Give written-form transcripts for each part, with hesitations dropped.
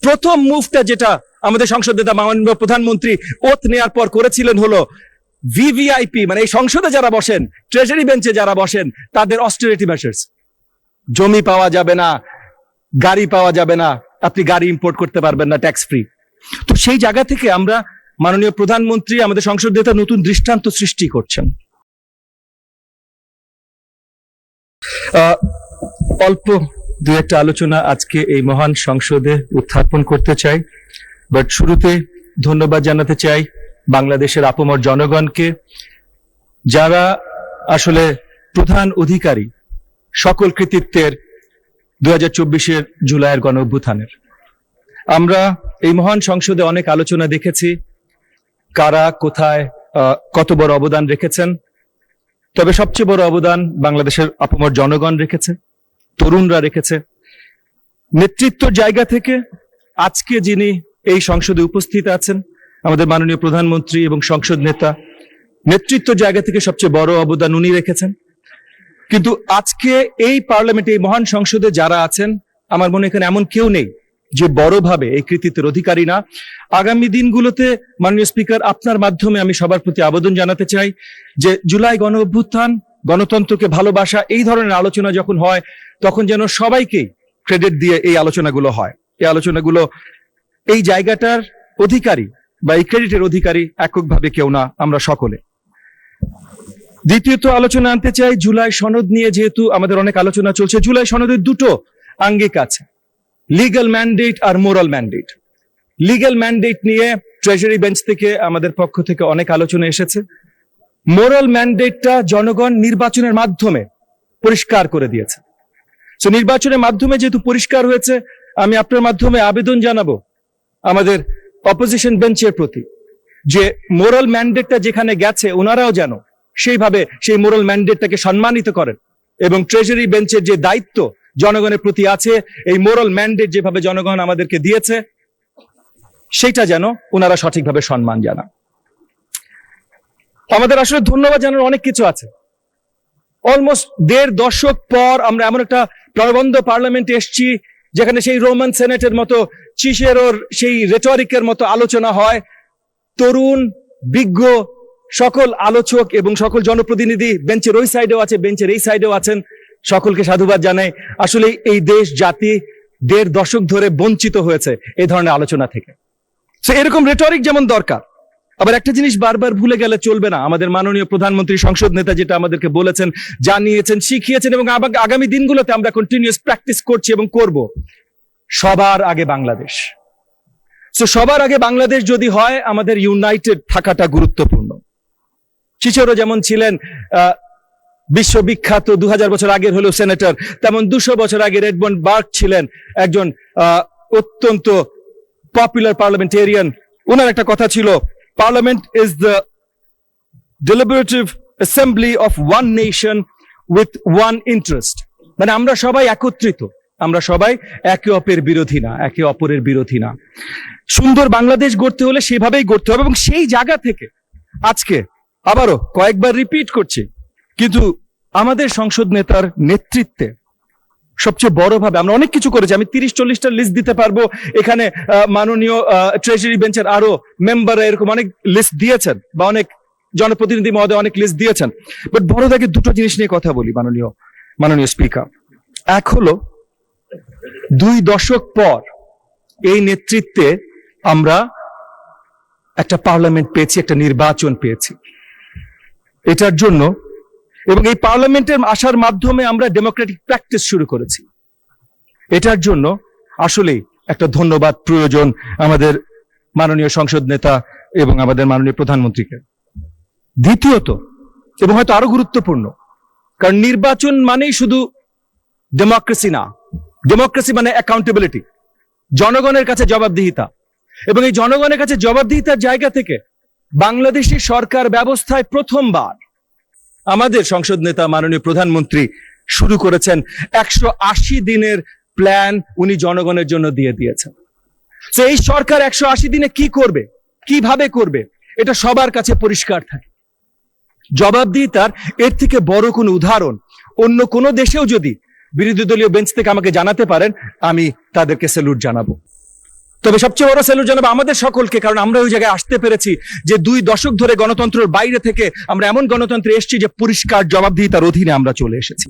প্রথম মুভটা যেটা আমাদের সংসদ নেতা মাননীয় প্রধানমন্ত্রী ওথ নেওয়ার পর করেছিলেন হলো ভিভিআইপি, মানে এই সংসদে যারা বসেন, ট্রেজারি বেঞ্চে যারা বসেন, তাদের অস্টেরিটি মেজার্স। জমি পাওয়া যাবে না, গাড়ি পাওয়া যাবে না, আপনি গাড়ি ইম্পোর্ট করতে পারবেন না ট্যাক্স ফ্রি। তো সেই জায়গা থেকে আমরা মাননীয় প্রধানমন্ত্রী আমাদের সংসদ নেতা নতুন দৃষ্টান্ত সৃষ্টি করছেন। অল্প দু একটা আলোচনা আজকে এই মহান সংসদে উত্থাপন করতে চাই, বাট শুরুতে ধন্যবাদ জানাতে চাই বাংলাদেশের আপামর জনগণকে, যারা আসলে প্রধান অধিকারী সকল কৃতিত্বের 2024-এর জুলাইয়ের গণ অভ্যুত্থানের। আমরা এই মহান সংসদে অনেক আলোচনা দেখেছি, কারা কোথায় কত বড় অবদান রেখেছেন। তবে সবচেয়ে বড় অবদান বাংলাদেশের আপামর জনগণ রেখেছে, তরুণরা রেখেছে। নেতৃত্বর জায়গা থেকে আজকে যিনি এই সংসদে উপস্থিত আছেন, আমাদের মাননীয় প্রধানমন্ত্রী এবং সংসদ নেতা, নেতৃত্ব জায়গা থেকে সবচেয়ে বড় অবদান উনি রেখেছেন। কিন্তু আজকে এই পার্লামেন্টে, এই মহান সংসদে যারা আছেন, আমার মনে এখানে এমন কেউ নেই যে বড়ভাবে এই কৃতিত্বের অধিকারী না। আগামী দিনগুলোতে মাননীয় স্পিকার, আপনার মাধ্যমে আমি সবার প্রতি আবেদন জানাতে চাই যে জুলাই গণ অভ্যুত্থান, গণতন্ত্রকে ভালোবাসা, এই ধরনের আলোচনা যখন হয় তখন যেন সবাইকে ক্রেডিট দিয়ে এই আলোচনাগুলো হয়। এই আলোচনাগুলো এই জায়গাটার অধিকারী বা এই ক্রেডিটের অধিকারী এককভাবে কেউ না, আমরা সকলে। দ্বিতীয়ত আলোচনা আনতে চাই জুলাই সনদ নিয়ে। যেহেতু আমাদের অনেক আলোচনা চলছে, জুলাই সনদের দুটো আঙ্গিক আছে, লিগ্যাল ম্যান্ডেট আর মোরাল ম্যান্ডেট। লিগ্যাল ম্যান্ডেট নিয়ে ট্রেজারি বেঞ্চ থেকে আমাদের পক্ষ থেকে অনেক আলোচনা এসেছে। মোরাল ম্যান্ডেটটা জনগণ নির্বাচনের মাধ্যমে পরিষ্কার করে দিয়েছে। তো নির্বাচনের মাধ্যমে যেহেতু পরিষ্কার হয়েছে, আমি আপনার মাধ্যমে আবেদন জানাবো আমাদের অপোজিশন বেঞ্চের প্রতি যে মোরাল ম্যান্ডেটটা যেখানে গেছে ওনারাও যেন সেইভাবে সেই মোরাল ম্যান্ডেটটাকে সম্মানিত করেন, এবং ট্রেজারি বেঞ্চের যে দায়িত্ব জনগণের প্রতি আছে, এই মোরাল ম্যান্ডেট যেভাবে জনগণ আমাদেরকে দিয়েছে সেটা যেন ওনারা সঠিকভাবে সম্মান জানান। আমাদের আসলে ধন্যবাদ জানানোর অনেক কিছু আছে। অলমোস্ট 1.5 দশক পর আমরা এমন একটা প্রাণবন্ত পার্লামেন্টে এসেছি যেখানে সেই রোমান সেনেটের মতো, চিসেরোর সেই রেটরিকের মতো আলোচনা হয়। তরুণ বিজ্ঞ সকল আলোচক এবং সকল জনপ্রতিনিধি বেঞ্চের ওই সাইডেও আছে, বেঞ্চের এই সাইডেও আছেন, সকলকে সাধুবাদ জানাই। আসলে এই দেশ জাতি 1.5 দশক ধরে বঞ্চিত হয়েছে এই ধরনের আলোচনা থেকে। এরকম রেটরিক যেমন দরকার, আবার একটা জিনিস বারবার ভুলে গেলে চলবে না। আমাদের মাননীয় প্রধানমন্ত্রী, সংসদ নেতা যেটা আমাদেরকে বলেছেন, জানিয়েছেন, শিখিয়েছেন, এবং আগামী দিনগুলোতে আমরা কন্টিনিউয়াস প্র্যাকটিস করছি এবং করব, সবার আগে বাংলাদেশ। সবার আগে বাংলাদেশ যদি হয়, আমাদের ইউনাইটেড থাকাটা গুরুত্বপূর্ণ। চিচেরো যেমন ছিলেন বিশ্ববিখ্যাত 2000 বছর আগের হলেও সেনেটর, তেমন 200 বছর আগে রেডমন্ড বার্ক ছিলেন একজন অত্যন্ত পপুলার পার্লামেন্টেরিয়ান। ওনার একটা কথা ছিল, parliament is the deliberative assembly of one nation with one interest. মানে আমরা সবাই একত্রিত, আমরা সবাই একে অপরের বিরোধী না, একে অপরের বিরোধী না। সুন্দর বাংলাদেশ গড়তে হলে সেভাবেই গড়তে হবে, এবং সেই জায়গা থেকে আজকে আবারও কয়েকবার রিপিট করছি, কিন্তু আমাদের সংসদ নেতার নেতৃত্বে সবচেয়ে বড়ভাবে আমরা অনেক কিছু করেছি। আমি 30-40টা লিস্ট দিতে পারবো। এখানে মাননীয় ট্রেজারি বেঞ্চের আরো মেম্বাররা এরকম অনেক লিস্ট দিয়েছেন, বা অনেক জনপ্রতিনিধি মহোদয় অনেক লিস্ট দিয়েছেন। বাট বড় দাগে দুটো জিনিস নিয়ে কথা বলি মাননীয় স্পিকার। এক হলো 2 দশক পর এই নেতৃত্বে আমরা একটা পার্লামেন্ট পেয়েছি, একটা নির্বাচন পেয়েছি। এটার জন্য, এবং এই পার্লামেন্টের আসার মাধ্যমে আমরা ডেমোক্রেটিক প্র্যাকটিস শুরু করেছি, এটার জন্য আসলেই একটা ধন্যবাদ প্রয়োজন আমাদের মাননীয় সংসদ নেতা এবং আমাদের মাননীয় প্রধানমন্ত্রীকে। দ্বিতীয়ত, এবং হয়তো আরো গুরুত্বপূর্ণ, কারণ নির্বাচন মানেই শুধু ডেমোক্রেসি না, ডেমোক্রেসি মানে অ্যাকাউন্টেবিলিটি, জনগণের কাছে জবাবদিহিতা। এবং এই জনগণের কাছে জবাবদিহিতার জায়গা থেকে বাংলাদেশি সরকার ব্যবস্থায় প্রথমবার আমাদের সংসদ নেতা মাননীয় প্রধানমন্ত্রী শুরু করেছেন 180 দিনের প্ল্যান, উনি জনগণের জন্য দিয়ে দিয়েছেন। এই সরকার 180 দিনে কি করবে, কিভাবে করবে, এটা সবার কাছে পরিষ্কার থাকে। জবাবদিহিতার এর থেকে বড় কোনো উদাহরণ অন্য কোনো দেশেও যদি বিরোধী দলীয় বেঞ্চ থেকে আমাকে জানাতে পারেন, আমি তাদেরকে স্যালুট জানাবো। তবে সবচেয়ে বড় স্যালুট জানাবো আমাদের সকলকে, কারণ আমরা ওই জায়গায় আসতে পেরেছি যে 2 দশক ধরে গণতন্ত্রের বাইরে থেকে আমরা এমন গণতন্ত্রে এসেছি যে পরিষ্কার জবাবদিহিতার অধীনে আমরা চলে এসেছি।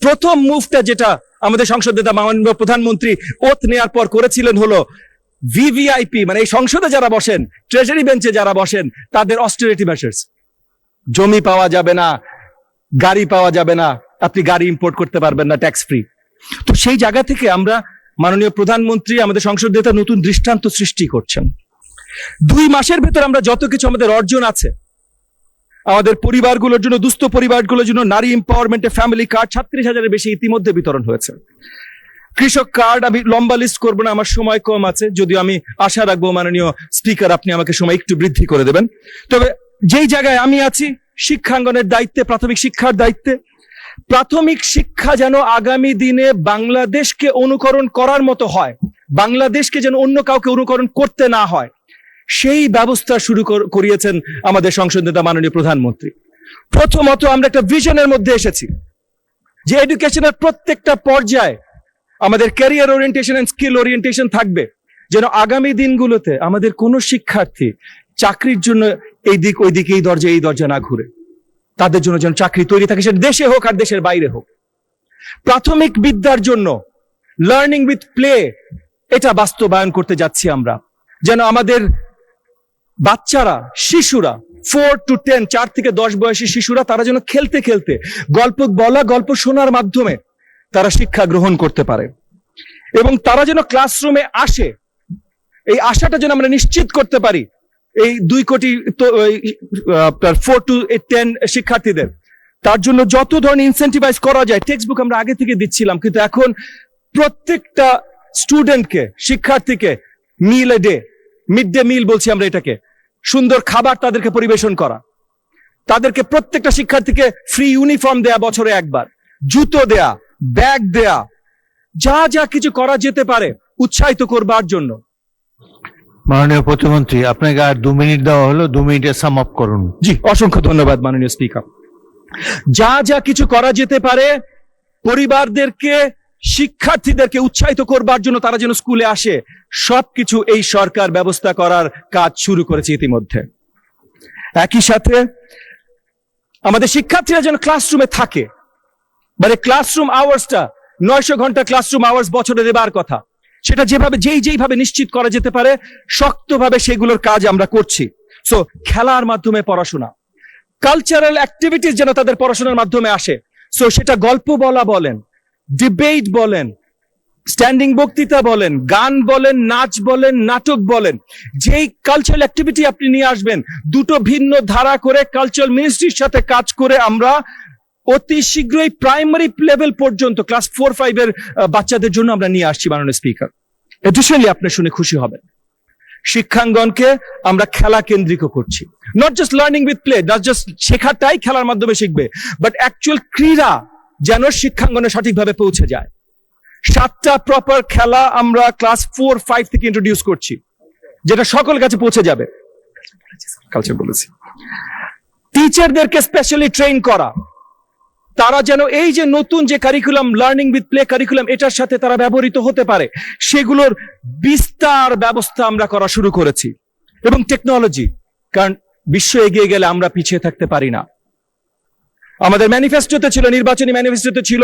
প্রথম মুভটা যেটা আমাদের সংসদ নেতা মাননীয় প্রধানমন্ত্রী ওথ নেওয়ার পর করেছিলেন হলো ভিভিআইপি, মানে এই সংসদে যারা বসেন, ট্রেজারি বেঞ্চে যারা বসেন, তাদের অস্টেরিটি মেজার্স। জমি পাওয়া যাবে না, গাড়ি পাওয়া যাবে না, আপনি গাড়ি ইম্পোর্ট করতে পারবেন না ট্যাক্স ফ্রি। তো সেই জায়গা থেকে আমরা মাননীয় প্রধানমন্ত্রী আমাদের সংসদ নেতা নতুন দৃষ্টান্ত সৃষ্টি করছেন। 2 মাসের ভেতর আমরা যত কিছু আমাদের অর্জন আছে, আমাদের পরিবারগুলোর জন্য, দুস্থ পরিবারগুলোর জন্য নারী এম্পাওয়ারমেন্টে ফ্যামিলি কার্ড 36,000-এর বেশি ইতিমধ্যে বিতরণ হয়েছে। কৃষক কার্ড, আমি লম্বা লিস্ট করবো না, আমার সময় কম আছে, যদিও আমি আশা রাখবো মাননীয় স্পিকার আপনি আমাকে সময় একটু বৃদ্ধি করে দেবেন। তবে যেই জায়গায় আমি আছি, শিক্ষাঙ্গনের দায়িত্বে, প্রাথমিক শিক্ষার দায়িত্বে, প্রাথমিক শিক্ষা যেন আগামী দিনে বাংলাদেশকে অনুকরণ করার মতো হয়, বাংলাদেশকে যেন অন্য কাউকে অনুকরণ করতে না হয়, সেই ব্যবস্থা শুরু করিয়েছেন আমাদের সংসদ নেতা মাননীয় প্রধানমন্ত্রী। প্রথমত আমরা একটা ভিশনের মধ্যে এসেছি যে এডুকেশনের প্রত্যেকটা পর্যায়ে আমাদের career orientation and skill orientation থাকবে, যেন আগামী দিনগুলোতে আমাদের কোনো শিক্ষার্থী চাকরির জন্য এই দিক ওই দিকে, এই দরজা না ঘুরে, তাদের জন্য যেন চাকরি তৈরি থাকে, সেটা দেশে হোক আর দেশের বাইরে হোক। প্রাথমিক বিদ্যার জন্য লার্নিং উইথ প্লে, এটা বাস্তবায়ন করতে যাচ্ছি আমরা, যেন আমাদের বাচ্চারা, শিশুরা 4 to 10, 4 থেকে 10 বয়সী শিশুরা, তারা যেন খেলতে খেলতে, গল্প বলা, গল্প শোনার মাধ্যমে তারা শিক্ষা গ্রহণ করতে পারে, এবং তারা যেন ক্লাসরুমে আসে, এই আশাটা যেন আমরা নিশ্চিত করতে পারি এই 2 কোটি 4 to 10 শিক্ষার্থীদের। তার জন্য যত ধরনের ইনসেন্টিভাইজ করা যায়, টেক্সট বুক আমরা আগে থেকে দিচ্ছিলাম, কিন্তু এখন প্রত্যেকটা স্টুডেন্টকে, শিক্ষার্থীকে meal a day, mid day meal বলছি আমরা এটাকে, সুন্দর খাবার তাদেরকে পরিবেশন করা, তাদেরকে প্রত্যেকটা শিক্ষার্থীকে ফ্রি ইউনিফর্ম দেয়া, বছরে একবার জুতো দেয়া, ব্যাগ দেয়া, যা যা কিছু করা যেতে পারে উৎসাহিত করবার জন্য। মাননীয় প্রতিমন্ত্রী, আপনাকে আর 2 মিনিট দেওয়া হলো, 2 মিনিটে সাম আপ করুন। জি, অসংখ্য ধন্যবাদ মাননীয় স্পিকার। যা যা কিছু করা যেতে পারে পরিবারদেরকে, শিক্ষার্থীদেরকে উৎসাহিত করবার জন্য, তারা যেন স্কুলে আসে, সবকিছু এই সরকার ব্যবস্থা করার কাজ শুরু করেছে ইতিমধ্যে। একই সাথে আমাদের শিক্ষার্থীরা যেন ক্লাসরুমে থাকে, মানে ক্লাসরুম আওয়ার্সটা 900 ঘন্টা ক্লাসরুম আওয়ার্স বছরে দেবার কথা, সেটা যেইভাবে নিশ্চিত করা যেতে পারে শক্তভাবে সেগুলোর কাজ আমরা করছি। সো খেলার মাধ্যমে পড়াশোনা, কালচারাল অ্যাক্টিভিটিস যেন তাদের পড়াশোনার মাধ্যমে আসে। সো সেটা গল্প বলা বলেন, ডিবেট বলেন, স্ট্যান্ডিং বক্তৃতা বলেন, গান বলেন, নাচ বলেন, নাটক বলেন, যেই কালচারাল অ্যাক্টিভিটি আপনি নিয়ে আসবেন, 2টো ভিন্ন ধারা করে কালচারাল মিনিস্ট্রির সাথে কাজ করে আমরা অতি শীঘ্রই প্রাইমারি লেভেল পর্যন্ত ক্লাস 4-5 এর বাচ্চাদের জন্য আমরা নিয়ে আসছি মাননীয় স্পিকার। এডিশনালি আপনি শুনে খুশি হবেন, শিক্ষাঙ্গনকে আমরা খেলা কেন্দ্রিক করছি। Not just learning with play, not just শেখাটাই খেলার মাধ্যমে শিখবে, বাট অ্যাকচুয়াল ক্রীড়া যেন শিক্ষাঙ্গনে সঠিকভাবে পৌঁছে যায়। 7টা প্রপার খেলা আমরা ক্লাস 4-5 থেকে ইন্ট্রোডিউস করছি, যেটা সকল কাছে পৌঁছে যাবে। কালচার বলেছি, টিচারদেরকে স্পেশালি ট্রেন করা, তারা যেন এই যে নতুন যে curriculum, learning with play curriculum, এটার সাথে তারা ব্যবহৃত হতে পারে, সেগুলোর বিস্তার ব্যবস্থা আমরা করা শুরু করেছি। এবং টেকনোলজি, কারণ বিশ্ব এগিয়ে গেলে আমরা পিছিয়ে থাকতে পারি না। আমাদের ম্যানিফেস্টোতে ছিল, নির্বাচনী ম্যানিফেস্টোতে ছিল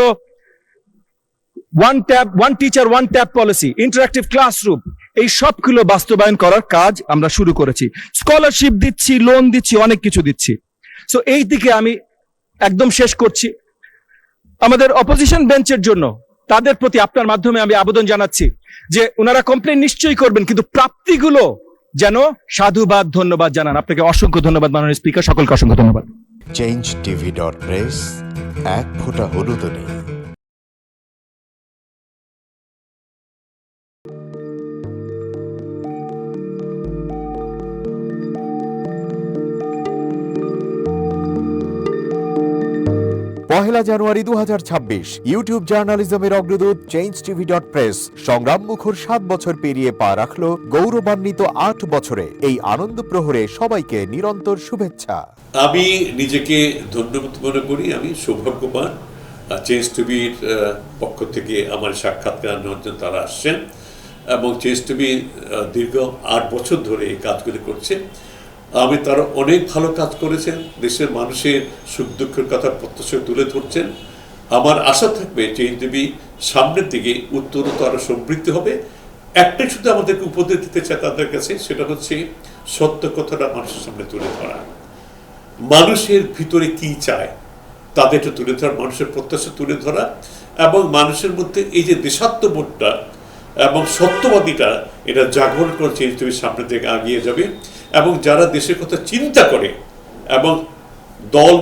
one teacher one tab policy, interactive classroom, এই সবগুলো বাস্তবায়ন করার কাজ আমরা শুরু করেছি। স্কলারশিপ দিচ্ছি, লোন দিচ্ছি, অনেক কিছু দিচ্ছি। সো এই দিকে আমি একদম শেষ করছি। আমাদের অপোজিশন বেঞ্চের জন্য, তাদের প্রতি আপনার মাধ্যমে আমি আবেদন জানাচ্ছি যে ওনারা কমপ্লেন নিশ্চয়ই করবেন, কিন্তু প্রাপ্তিগুলো যেন সাধুবাদ, ধন্যবাদ জানান। আপনাকে অসংখ্য ধন্যবাদ মাননীয় স্পিকার, সকলকে অসংখ্য ধন্যবাদ। changetv.press, এক ফোঁটা হলুদ নেই। পহেলা জানুয়ারি 2026 ইউটিউব জার্নালিজমের অগ্রদূত changetv.press সংগ্রাম মুখর 7 বছর পেরিয়ে পা রাখলো গৌরবান্বিত 8 বছরে। এই আনন্দ প্রহরে সবাইকে নিরন্তর শুভেচ্ছা। আমি নিজেকে ধন্যবাদ মনে করি, আমি সৌভাগ্যবান চেঞ্জ টিভির পক্ষ থেকে আমার সাক্ষাৎকার নেওয়ার জন্য তারা আসছেন। এবং চেঞ্জ টিভি দীর্ঘ 8 বছর ধরে এই কাজগুলি করছে। আমি তারা অনেক ভালো কাজ করেছেন, দেশের মানুষের সুখ দুঃখের কথা প্রত্যক্ষ তুলে ধরছেন। আমার আশা থাকবে চেঞ্জ টিভি সামনের দিকে উত্তরোত্তর আরো সমৃদ্ধ হবে। একটাই শুধু আমাদেরকে উপদেশ দিতে চাই তাদের কাছে, সেটা হচ্ছে সত্য কথাটা মানুষের সামনে তুলে ধরা, মানুষের ভিতরে কি চায় তাদেরটা তুলে ধরা, মানুষের প্রত্যাশা তুলে ধরা, এবং মানুষের মধ্যে এই যে দেশাত্মবোধটা এবং সত্যবাদীটা এটা জাগরণ করে চেঞ্জ টিভির সামনের দিকে এগিয়ে যাবে। এবং যারা দেশের কথা চিন্তা করে এবং দল